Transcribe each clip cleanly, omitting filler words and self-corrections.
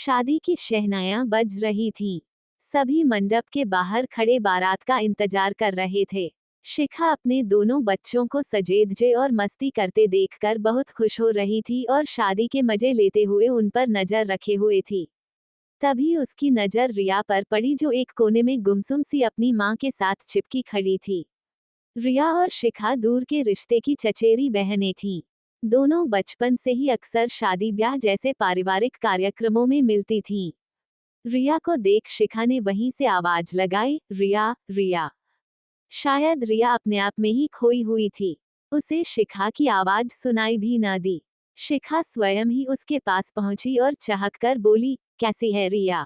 शादी की शहनाइयां बज रही थीं। सभी मंडप के बाहर खड़े बारात का इंतजार कर रहे थे। शिखा अपने दोनों बच्चों को सजेधजे और मस्ती करते देखकर बहुत खुश हो रही थी और शादी के मजे लेते हुए उन पर नजर रखे हुए थी। तभी उसकी नजर रिया पर पड़ी, जो एक कोने में गुमसुम सी अपनी माँ के साथ चिपकी खड़ी थी। रिया और शिखा दूर के रिश्ते की चचेरी बहनें थीं। दोनों बचपन से ही अक्सर शादी ब्याह जैसे पारिवारिक कार्यक्रमों में मिलती थीं। रिया को देख शिखा ने वहीं से आवाज लगाई, रिया, रिया। शायद रिया अपने आप में ही खोई हुई थी। उसे शिखा की आवाज सुनाई भी न दी। शिखा स्वयं ही उसके पास पहुंची और चाहक कर बोली, कैसी है रिया?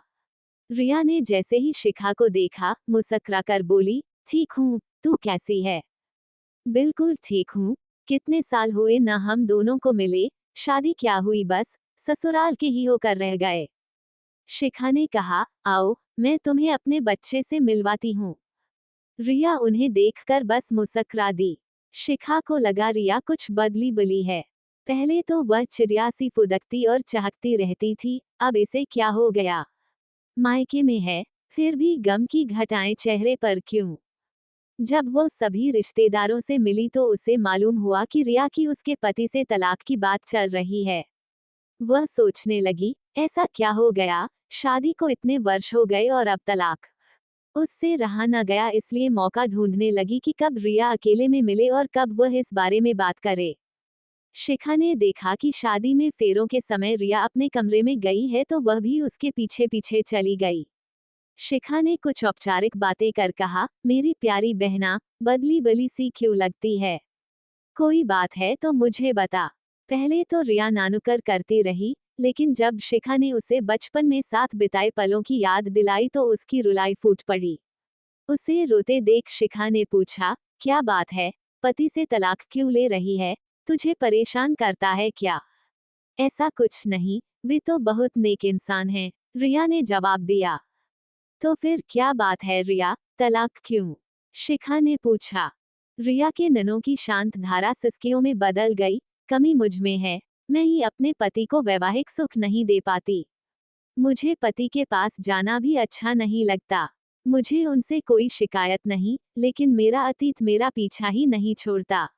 रिया ने जैसे ही शिखा को देखा, मुस्कुरा कर बोली, ठीक हूँ, तू कैसी है? बिल्कुल ठीक हूँ। कितने साल हुए न हम दोनों को मिले, शादी क्या हुई, बस ससुराल के ही होकर रह गए। शिखा ने कहा, आओ, मैं तुम्हें अपने बच्चे से मिलवाती हूँ। रिया उन्हें देखकर बस मुस्कुरा दी। शिखा को लगा रिया कुछ बदली बली है। पहले तो वह चिड़िया सी फुदकती और चहकती रहती थी, अब इसे क्या हो गया? मायके में है, फिर भी गम की घटाएं चेहरे पर क्यों? जब वो सभी रिश्तेदारों से मिली तो उसे मालूम हुआ कि रिया की उसके पति से तलाक की बात चल रही है। वह सोचने लगी, ऐसा क्या हो गया, शादी को इतने वर्ष हो गए और अब तलाक। उससे रहा न गया, इसलिए मौका ढूंढने लगी कि कब रिया अकेले में मिले और कब वह इस बारे में बात करे। शिखा ने देखा कि शादी में फेरों के समय रिया अपने कमरे में गई है तो वह भी उसके पीछे पीछे चली गई। शिखा ने कुछ औपचारिक बातें कर कहा, मेरी प्यारी बहना, बदली बली सी क्यों लगती है? कोई बात है तो मुझे बता। पहले तो रिया नानुकर करती रही, लेकिन जब शिखा ने उसे बचपन में साथ बिताए पलों की याद दिलाई तो उसकी रुलाई फूट पड़ी। उसे रोते देख शिखा ने पूछा, क्या बात है, पति से तलाक क्यों ले रही है? तुझे परेशान करता है क्या? ऐसा कुछ नहीं, वे तो बहुत नेक इंसान हैं, रिया ने जवाब दिया। तो फिर क्या बात है रिया, तलाक क्यों? शिखा ने पूछा। रिया के ननों की शांत धारा सिसकियों में बदल गई, कमी मुझ में है, मैं ही अपने पति को वैवाहिक सुख नहीं दे पाती। मुझे पति के पास जाना भी अच्छा नहीं लगता। मुझे उनसे कोई शिकायत नहीं, लेकिन मेरा अतीत मेरा पीछा ही नहीं छोड़ता।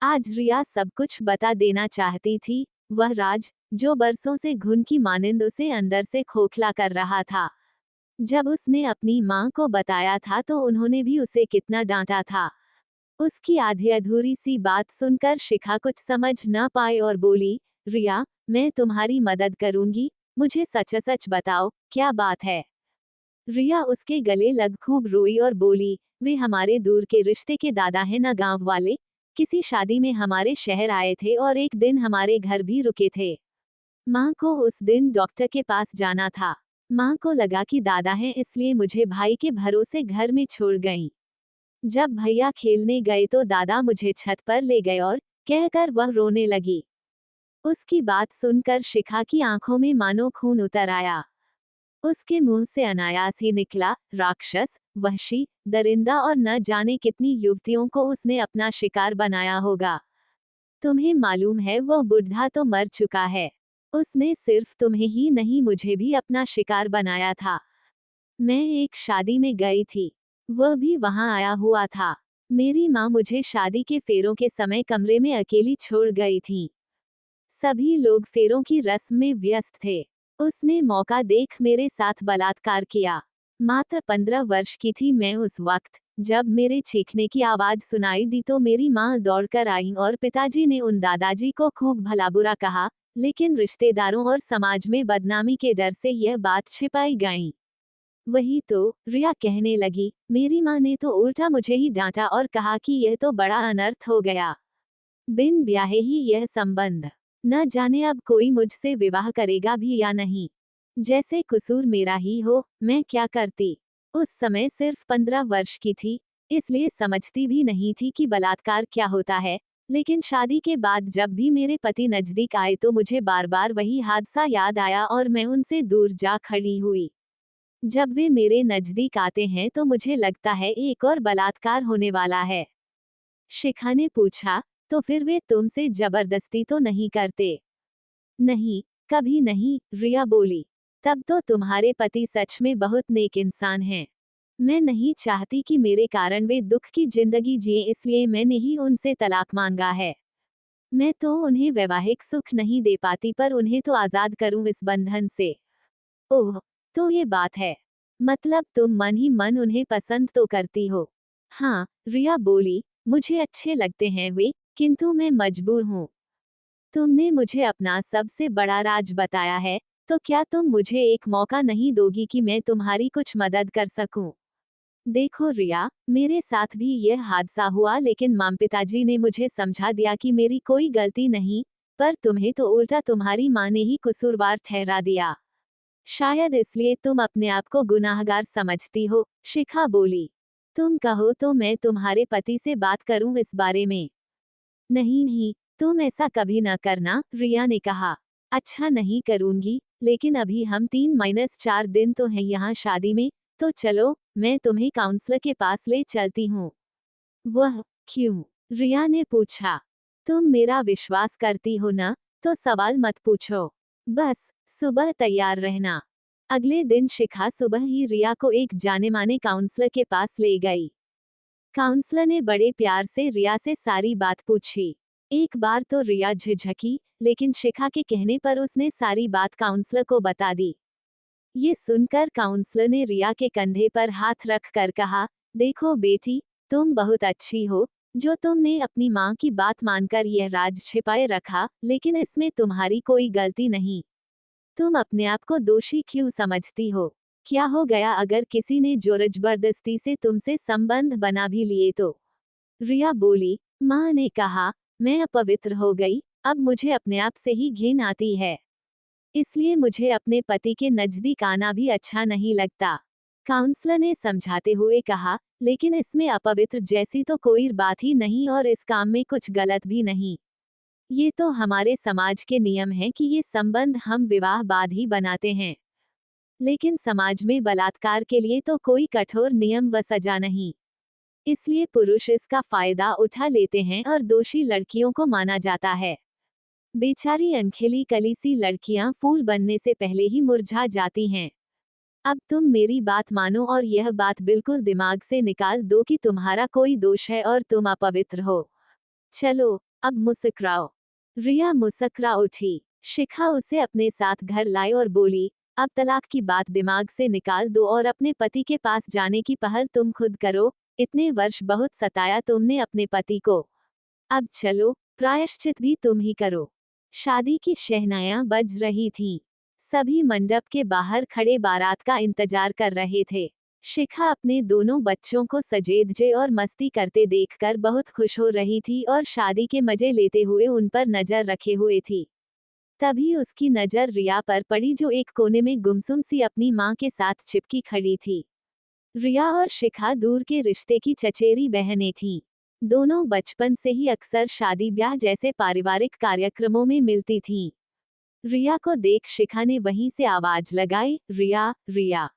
आज रिया सब कुछ बता देना चाहती थी, वह राज, जो बरसों से घुन की मानिंद उसे अंदर से खोखला कर रहा था। जब उसने अपनी माँ को बताया था तो उन्होंने भी उसे कितना डांटा था। उसकी आधी अधूरी सी बात सुनकर शिखा कुछ समझ न पाई और बोली, रिया, मैं तुम्हारी मदद करूंगी, मुझे सच सच बताओ, क्या बात है? रिया उसके गले लग खूब रोई और बोली, वे हमारे दूर के रिश्ते के दादा हैं न, गांव वाले, किसी शादी में हमारे शहर आए थे और एक दिन हमारे घर भी रुके थे। माँ को उस दिन डॉक्टर के पास जाना था। माँ को लगा कि दादा हैं, इसलिए मुझे भाई के भरोसे घर में छोड़ गईं। जब भैया खेलने गए तो दादा मुझे छत पर ले गए और कहकर वह रोने लगी। उसकी बात सुनकर शिखा की आंखों में मानो खून उतर आया। उसके मुंह से अनायास ही निकला, राक्षस, वहशी, दरिंदा, और न जाने कितनी युवतियों को उसने अपना शिकार बनाया होगा। तुम्हें मालूम है वो बुढ़ा तो मर चुका है। उसने सिर्फ तुम्हें ही नहीं मुझे भी अपना शिकार बनाया था। मैं एक शादी में गई थी, वह भी वहां आया हुआ था। मेरी माँ मुझे शादी के फेरों के समय कमरे में अकेली छोड़ गई थी। सभी लोग फेरों की रस्म में व्यस्त थे। उसने मौका देख मेरे साथ बलात्कार किया। मात्र 15 वर्ष की थी मैं उस वक्त। जब मेरे चीखने की आवाज सुनाई दी तो मेरी माँ दौड़कर आई और पिताजी ने उन दादाजी को खूब भला बुरा कहा, लेकिन रिश्तेदारों और समाज में बदनामी के डर से यह बात छिपाई गई। वही तो, रिया कहने लगी, मेरी माँ ने तो उल्टा मुझे ही डांटा और कहा कि यह तो बड़ा अनर्थ हो गया। बिन ब्याहे ही यह संबंध, न जाने अब कोई मुझसे विवाह करेगा भी या नहीं। जैसे कसूर मेरा ही हो, मैं क्या करती? उस समय सिर्फ 15 वर्ष की थी, इसलिए समझती भी नहीं थी कि बलात्कार क्या होता है। लेकिन शादी के बाद जब भी मेरे पति नजदीक आए तो मुझे बार बार वही हादसा याद आया और मैं उनसे दूर जा खड़ी हुई। जब वे मेरे नजदीक आते हैं तो मुझे लगता है एक और बलात्कार होने वाला है। शिखा ने पूछा, तो फिर वे तुमसे जबरदस्ती तो नहीं करते? नहीं, कभी नहीं, रिया बोली। तब तो तुम्हारे पति सच में बहुत नेक इंसान हैं। मैं नहीं चाहती कि मेरे कारण वे दुख की जिंदगी जिए, इसलिए मैंने ही उनसे तलाक मांगा है। मैं तो उन्हें वैवाहिक सुख नहीं दे पाती, पर उन्हें तो आजाद करूं इस बंधन से। ओह, तो ये बात है। मतलब तुम मन ही मन उन्हें पसंद तो करती हो। हाँ, रिया बोली, मुझे अच्छे लगते हैं वे, किंतु मैं मजबूर हूँ। तुमने मुझे अपना सबसे बड़ा राज बताया है, तो क्या तुम मुझे एक मौका नहीं दोगी कि मैं तुम्हारी कुछ मदद कर सकूं? देखो रिया, मेरे साथ भी यह हादसा हुआ, लेकिन माम पिताजी ने मुझे समझा दिया कि मेरी कोई गलती नहीं, पर तुम्हें तो उल्टा तुम्हारी माँ ने ही कसूरवार ठहरा दिया। शायद इसलिए तुम अपने आप को गुनाहगार समझती हो, शिखा बोली। तुम कहो तो मैं तुम्हारे पति से बात करूं इस बारे में। नहीं नहीं, तुम ऐसा कभी न करना, रिया ने कहा। अच्छा नहीं करूंगी, लेकिन अभी हम 3-4 दिन तो हैं यहाँ शादी में, तो चलो, मैं तुम्हें काउंसलर के पास ले चलती हूँ। वह, क्यों? रिया ने पूछा। तुम मेरा विश्वास करती हो ना, तो सवाल मत पूछो। बस, सुबह तैयार रहना। अगले दिन शिखा सुबह ही रिया को एक जाने माने काउंसलर के पास ले गई। काउंसलर ने बड़े प्यार से रिया से सारी बात पूछी। एक बार तो रिया झिझकी, लेकिन शिखा के कहने पर उसने सारी बात काउंसलर को बता दी। ये सुनकर काउंसलर ने रिया के कंधे पर हाथ रख कर कहा, देखो बेटी, तुम बहुत अच्छी हो, जो तुमने अपनी माँ की बात मानकर यह राज छिपाए रखा, लेकिन इसमें तुम्हारी कोई गलती नहीं। तुम अपने आप को दोषी क्यों समझती हो? क्या हो गया अगर किसी ने जोर जबरदस्ती से तुमसे संबंध बना भी लिए तो? रिया बोली, माँ ने कहा, मैं अपवित्र हो गई, अब मुझे अपने आप से ही घिन आती है। इसलिए मुझे अपने पति के नजदीक आना भी अच्छा नहीं लगता। काउंसलर ने समझाते हुए कहा, लेकिन इसमें अपवित्र जैसी तो कोई बात ही नहीं, और इस काम में कुछ गलत भी नहीं। ये तो हमारे समाज के नियम हैं कि ये संबंध हम विवाह बाद ही बनाते हैं। लेकिन समाज में बलात्कार के लिए तो कोई कठोर नियम व सजा नहीं। इसलिए पुरुष इसका फायदा उठा लेते हैं और दोषी लड़कियों को माना जाता है। बेचारी अनखिली कली सी लड़कियां फूल बनने से पहले ही मुरझा जाती हैं। अब तुम मेरी बात मानो और यह बात बिल्कुल दिमाग से निकाल दो कि तुम्हारा कोई दोष है और तुम अपवित्र हो। चलो, अब मुस्कुराओ। रिया मुस्कुरा उठी। शिखा उसे अपने साथ घर लाई और बोली, अब तलाक की बात दिमाग से निकाल दो और अपने पति के पास जाने की पहल तुम खुद करो। इतने वर्ष बहुत सताया तुमने अपने पति को। अब चलो, प्रायश्चित भी तुम ही करो। शादी की शहनाइयां बज रही थीं। सभी मंडप के बाहर खड़े बारात का इंतजार कर रहे थे। शिखा अपने दोनों बच्चों को सजेधजे और मस्ती करते देखकर बहुत खुश हो रही थी और शादी के मजे लेते हुए उन पर नजर रखे हुए थी। तभी उसकी नजर रिया पर पड़ी, जो एक कोने में गुमसुम सी अपनी माँ के साथ चिपकी खड़ी थी। रिया और शिखा दूर के रिश्ते की चचेरी बहनें थीं। दोनों बचपन से ही अक्सर शादी ब्याह जैसे पारिवारिक कार्यक्रमों में मिलती थीं। रिया को देख शिखा ने वहीं से आवाज लगाई, रिया, रिया।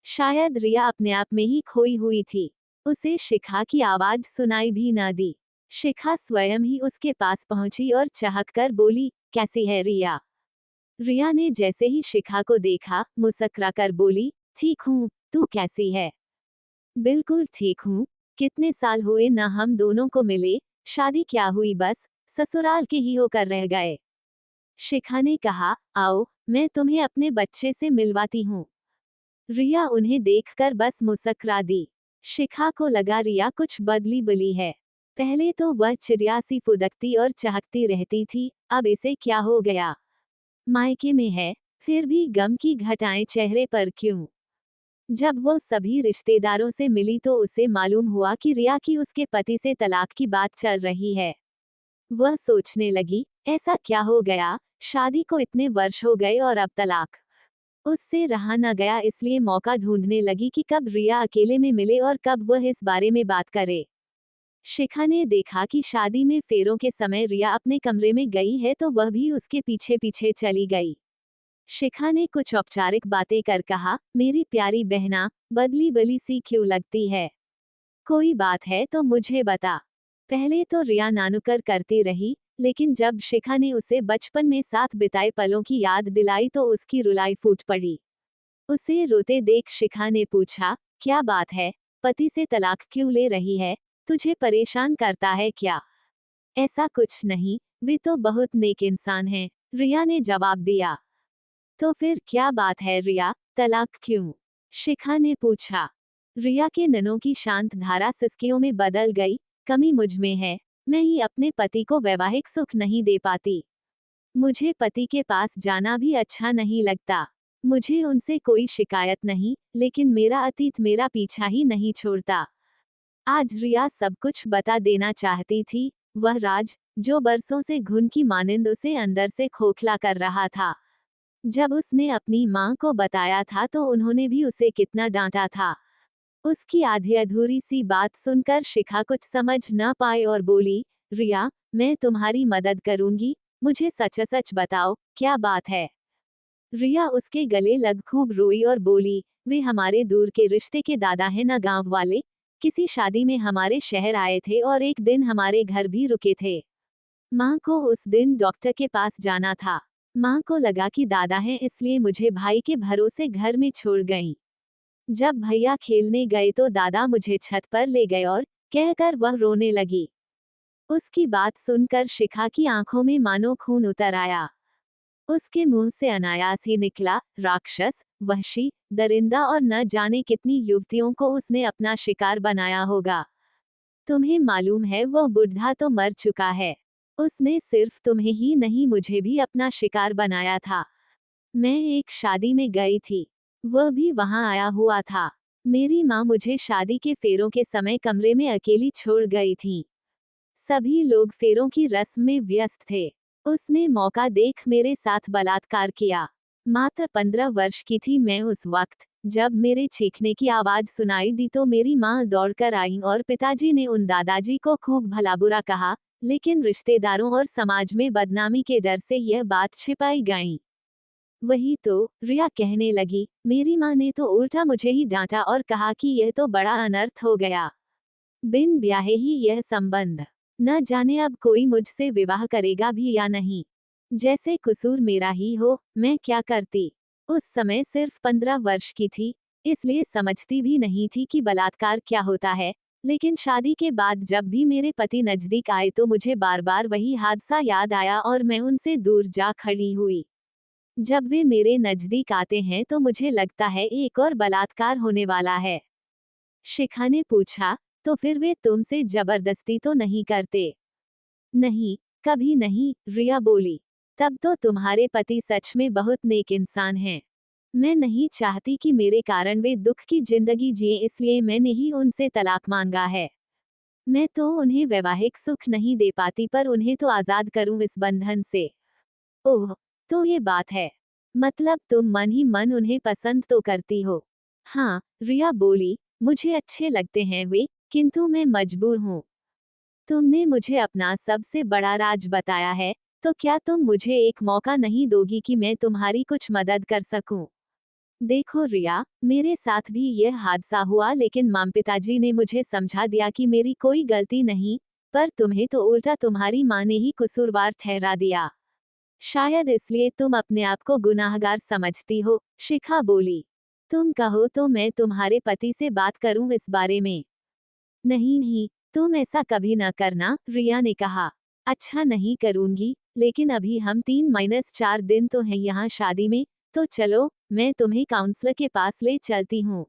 शायद रिया अपने आप में ही खोई हुई थी। उसे शिखा की आवाज सुनाई भी ना दी। शिखा स्वयं ही उसके पास पहुंची और चहककर बोली, कैसी है रिया? रिया ने जैसे ही शिखा को देखा, मुस्कुराकर बोली, ठीक हूँ, तू कैसी है? बिल्कुल ठीक हूँ। कितने साल हुए न हम दोनों को मिले, शादी क्या हुई, बस ससुराल के ही होकर रह गए। शिखा ने कहा, आओ, मैं तुम्हें अपने बच्चे से मिलवाती हूँ। रिया उन्हें देखकर बस मुस्कुरा दी। शिखा को लगा रिया कुछ बदली बली है। पहले तो वह चिड़िया सी फुदकती और चहकती रहती थी, अब इसे क्या हो गया? मायके में है, फिर भी गम की घटाएं चेहरे पर क्यों? जब वो सभी रिश्तेदारों से मिली तो उसे मालूम हुआ कि रिया की उसके पति से तलाक की बात चल रही है। वह सोचने लगी, ऐसा क्या हो गया, शादी को इतने वर्ष हो गए और अब तलाक। उससे रहा न गया, इसलिए मौका ढूंढने लगी कि कब रिया अकेले में मिले और कब वह इस बारे में बात करे। शिखा ने देखा कि शादी में फेरों के समय रिया अपने कमरे में गई है तो वह भी उसके पीछे पीछे चली गई। शिखा ने कुछ औपचारिक बातें कर कहा, मेरी प्यारी बहना, बदली बली सी क्यों लगती है? कोई बात है तो मुझे बता। पहले तो रिया नानुकर करती रही, लेकिन जब शिखा ने उसे बचपन में साथ बिताए पलों की याद दिलाई तो उसकी रुलाई फूट पड़ी। उसे रोते देख शिखा ने पूछा, क्या बात है, पति से तलाक क्यों ले रही है, तुझे परेशान करता है क्या? ऐसा कुछ नहीं, वे तो बहुत नेक इंसान हैं, रिया ने जवाब दिया। तो फिर क्या बात है रिया, तलाक क्यों? शिखा ने पूछा। रिया के नैनों की शांत धारा सिसकियों में बदल गई। कमी मुझ में है, मैं ही अपने पति को वैवाहिक सुख नहीं दे पाती। मुझे पति के पास जाना भी अच्छा नहीं लगता। मुझे उनसे कोई शिकायत नहीं, लेकिन मेरा अतीत मेरा पीछा ही नहीं छोड़ता। आज रिया सब कुछ बता देना चाहती थी, वह राज, जो बरसों से घुन की मानिंद उसे अंदर से खोखला कर रहा था। जब उसने अपनी माँ को बताया था तो उन्होंने भी उसे कितना डांटा था। उसकी आधी अधूरी सी बात सुनकर शिखा कुछ समझ न पाई और बोली, रिया, मैं तुम्हारी मदद करूंगी, मुझे सच सच बताओ, क्या बात है? रिया उसके गले लग खूब रोई और बोली, वे हमारे दूर के रिश्ते के दादा हैं ना, गांव वाले, किसी शादी में हमारे शहर आए थे और एक दिन हमारे घर भी रुके थे। माँ को उस दिन डॉक्टर के पास जाना था। माँ को लगा कि दादा हैं इसलिए मुझे भाई के भरोसे घर में छोड़ गईं। जब भैया खेलने गए तो दादा मुझे छत पर ले गए और कहकर वह रोने लगी। उसकी बात सुनकर शिखा की आंखों में मानो खून उतर आया। उसके मुंह से अनायास ही निकला, राक्षस, वहशी, दरिंदा और न जाने कितनी युवतियों को उसने अपना शिकार बनाया होगा। तुम्हें मालूम है वो बुढ़ा तो मर चुका है। उसने सिर्फ तुम्हें ही नहीं मुझे भी अपना शिकार बनाया था। मैं एक शादी में गई थी, वह भी वहां आया हुआ था। मेरी माँ मुझे शादी के फेरों के समय कमरे में अकेली छोड़ गई थी। सभी लोग फेरों की रस्म में व्यस्त थे। उसने मौका देख मेरे साथ बलात्कार किया। मात्र 15 वर्ष की थी मैं उस वक्त। जब मेरे चीखने की आवाज सुनाई दी तो मेरी माँ दौड़कर आई और पिताजी ने उन दादाजी को खूब भला बुरा कहा, लेकिन रिश्तेदारों और समाज में बदनामी के डर से यह बात छिपाई गई। वही तो, रिया कहने लगी, मेरी माँ ने तो उल्टा मुझे ही डांटा और कहा कि यह तो बड़ा अनर्थ हो गया। बिन ब्याहे ही यह संबंध। न जाने अब कोई मुझसे विवाह करेगा भी या नहीं। जैसे कसूर मेरा ही हो, मैं क्या करती? उस समय सिर्फ 15 वर्ष की थी, इसलिए समझती भी नहीं थी कि बलात्कार क्या होता है। लेकिन शादी के बाद जब भी मेरे पति नजदीक आए तो मुझे बार बार वही हादसा याद आया और मैं उनसे दूर जा खड़ी हुई। जब वे मेरे नजदीक आते हैं तो मुझे लगता है एक और बलात्कार होने वाला है। शिखा ने पूछा, तो फिर वे तुमसे जबरदस्ती तो नहीं करते? नहीं, कभी नहीं, रिया बोली। तब तो तुम्हारे पति सच में बहुत नेक इंसान हैं। मैं नहीं चाहती कि मेरे कारण वे दुख की जिंदगी जिए, इसलिए मैंने ही उनसे तलाक मांगा है। मैं तो उन्हें वैवाहिक सुख नहीं दे पाती पर उन्हें तो आजाद करूं इस बंधन से। ओह, तो ये बात है। मतलब तुम मन ही मन उन्हें पसंद तो करती हो? हाँ, रिया बोली, मुझे अच्छे लगते हैं वे, किंतु मैं मजबूर हूँ। तुमने मुझे अपना सबसे बड़ा राज बताया है, तो क्या तुम मुझे एक मौका नहीं दोगी कि मैं तुम्हारी कुछ मदद कर सकूं? देखो रिया, मेरे साथ भी यह हादसा हुआ लेकिन माम पिताजी ने मुझे समझा दिया कि मेरी कोई गलती नहीं, पर तुम्हें तो उल्टा तुम्हारी माँ ने ही कसूरवार ठहरा दिया। शायद इसलिए तुम अपने आप को गुनाहगार समझती हो, शिखा बोली। तुम कहो तो मैं तुम्हारे पति से बात करूं इस बारे में। नहीं नहीं, तुम ऐसा कभी न करना, रिया ने कहा। अच्छा नहीं करूंगी, लेकिन अभी हम 3-4 दिन तो हैं यहाँ शादी में, तो चलो, मैं तुम्हें काउंसलर के पास ले चलती हूँ।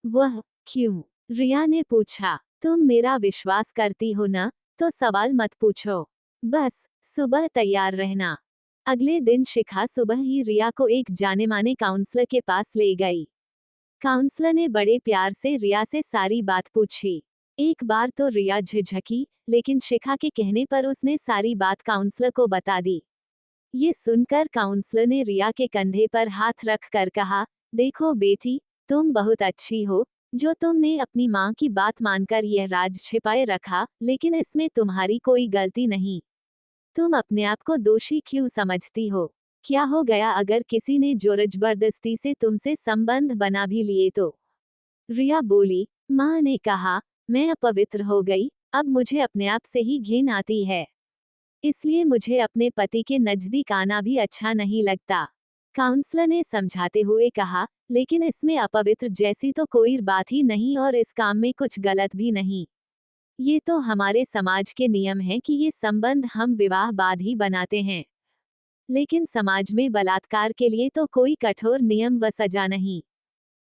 वह, क्यों? रिया ने पूछा। तुम मेरा विश्वास करती हो ना, तो सवाल मत पूछो। बस, सुबह तैयार रहना। अगले दिन शिखा सुबह ही रिया को एक जाने माने काउंसलर के पास ले गई। काउंसलर ने बड़े प्यार से रिया से सारी बात पूछी। एक बार तो रिया झिझकी, लेकिन शिखा के कहने पर उसने सारी बात काउंसलर को बता दी। ये सुनकर काउंसलर ने रिया के कंधे पर हाथ रख कर कहा, देखो बेटी, तुम बहुत अच्छी हो, जो तुमने अपनी माँ की बात मानकर यह राज छिपाए रखा, लेकिन इसमें तुम्हारी कोई गलती नहीं। तुम अपने आप को दोषी क्यों समझती हो? क्या हो गया अगर किसी ने जोर जबरदस्ती से तुमसे संबंध बना भी लिए तो? रिया बोली, माँ ने कहा, मैं अपवित्र हो गई, अब मुझे अपने आप से ही घिन आती है। इसलिए मुझे अपने पति के नजदीक आना भी अच्छा नहीं लगता। काउंसलर ने समझाते हुए कहा, लेकिन इसमें अपवित्र जैसी तो कोई बात ही नहीं और इस काम में कुछ गलत भी नहीं। ये तो हमारे समाज के नियम हैं कि ये संबंध हम विवाह बाद ही बनाते हैं। लेकिन समाज में बलात्कार के लिए तो कोई कठोर नियम व सजा नहीं।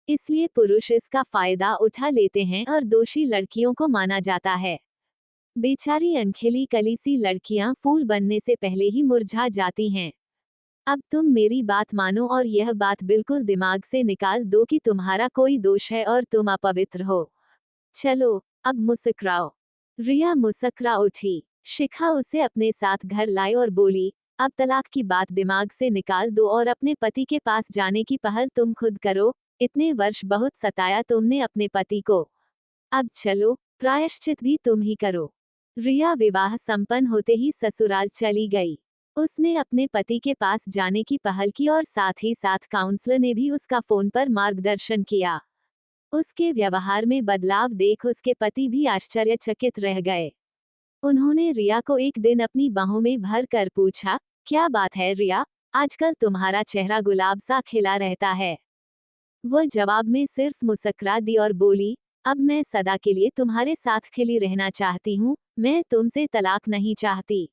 इसलिए पुरुष इसका फायदा उठा लेते हैं और दोषी लड़कियों को माना जाता है। बेचारी अनखिली कली सी लड़कियां फूल बनने से पहले ही मुरझा जाती हैं। अब तुम मेरी बात मानो और यह बात बिल्कुल दिमाग से निकाल दो कि तुम्हारा कोई दोष है और तुम अपवित्र हो। चलो, अब मुस्कुराओ। रिया मुस्कुरा उठी। शिखा उसे अपने साथ घर लाई और बोली, अब तलाक की बात दिमाग से निकाल दो और अपने पति के पास जाने की पहल तुम खुद करो। इतने वर्ष बहुत सताया तुमने अपने पति को। अब चलो, प्रायश्चित भी तुम ही करो। रिया विवाह संपन्न होते ही ससुराल चली गई। उसने अपने पति के पास जाने की पहल की और साथ ही साथ काउंसलर ने भी उसका फोन पर मार्गदर्शन किया। उसके व्यवहार में बदलाव देख उसके पति भी आश्चर्यचकित रह गए। उन्होंने रिया को एक दिन अपनी बाहों में भर कर पूछा, क्या बात है रिया, आजकल तुम्हारा चेहरा गुलाब सा खिला रहता है। वह जवाब में सिर्फ मुस्कुरा दी और बोली, अब मैं सदा के लिए तुम्हारे साथ खिली रहना चाहती हूँ, मैं तुमसे तलाक नहीं चाहती।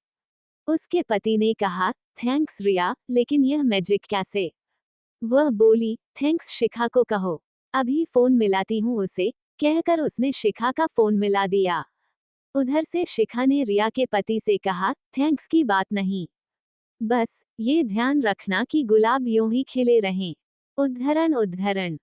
उसके पति ने कहा, थैंक्स रिया, लेकिन यह मैजिक कैसे? वह बोली, थैंक्स शिखा को कहो, अभी फोन मिलाती हूँ उसे। कहकर उसने शिखा का फोन मिला दिया। उधर से शिखा ने रिया के पति से कहा, थैंक्स की बात नहीं, बस ये ध्यान रखना कि गुलाब यूं ही खिले रहें। उद्धरण उद्धरण।